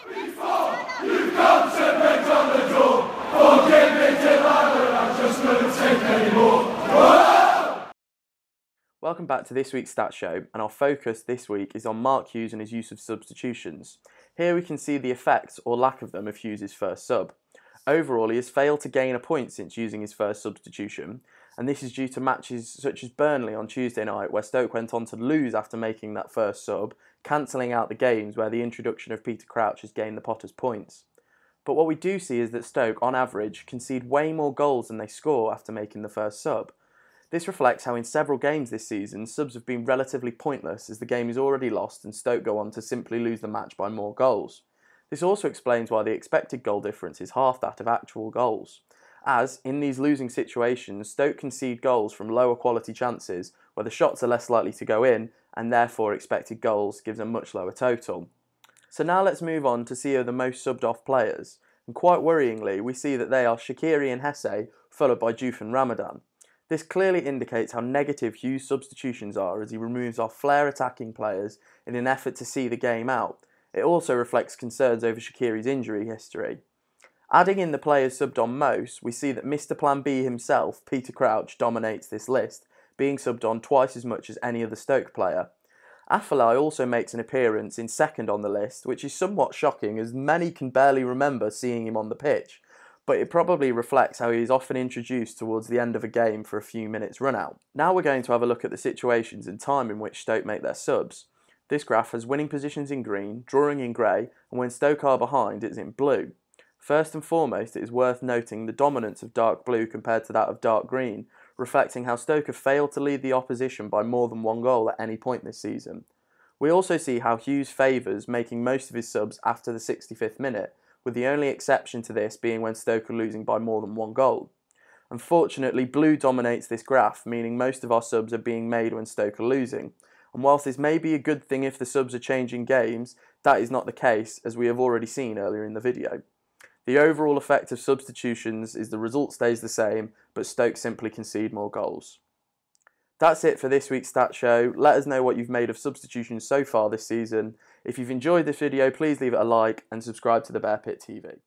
Before you've come to beg on the door, forgive me, Delilah, I just couldn't take anymore. Whoa! Welcome back to this week's Stats Show, and our focus this week is on Mark Hughes and his use of substitutions. Here we can see the effects or lack of them of Hughes' first sub. Overall, he has failed to gain a point since using his first substitution, and this is due to matches such as Burnley on Tuesday night, where Stoke went on to lose after making that first sub, cancelling out the games where the introduction of Peter Crouch has gained the Potters points. But what we do see is that Stoke, on average, concede way more goals than they score after making the first sub. This reflects how in several games this season, subs have been relatively pointless as the game is already lost and Stoke go on to simply lose the match by more goals. This also explains why the expected goal difference is half that of actual goals, as, in these losing situations, Stoke concede goals from lower quality chances where the shots are less likely to go in and therefore expected goals gives a much lower total. So now let's move on to see the most subbed off players, and quite worryingly we see that they are Shaqiri and Hesse, followed by Diouf and Ramadan. This clearly indicates how negative Hughes' substitutions are as he removes our flair attacking players in an effort to see the game out. It also reflects concerns over Shaqiri's injury history. Adding in the players subbed on most, we see that Mr Plan B himself, Peter Crouch, dominates this list, being subbed on twice as much as any other Stoke player. Afellay also makes an appearance in second on the list, which is somewhat shocking as many can barely remember seeing him on the pitch, but it probably reflects how he is often introduced towards the end of a game for a few minutes run out. Now we're going to have a look at the situations and time in which Stoke make their subs. This graph has winning positions in green, drawing in grey, and when Stoke are behind it's in blue. First and foremost, it is worth noting the dominance of dark blue compared to that of dark green, reflecting how Stoke have failed to lead the opposition by more than one goal at any point this season. We also see how Hughes favours making most of his subs after the 65th minute, with the only exception to this being when Stoke are losing by more than one goal. Unfortunately, blue dominates this graph, meaning most of our subs are being made when Stoke are losing. And whilst this may be a good thing if the subs are changing games, that is not the case, as we have already seen earlier in the video. The overall effect of substitutions is the result stays the same, but Stoke simply concede more goals. That's it for this week's Stat Show. Let us know what you've made of substitutions so far this season. If you've enjoyed this video, please leave it a like and subscribe to the Bear Pit TV.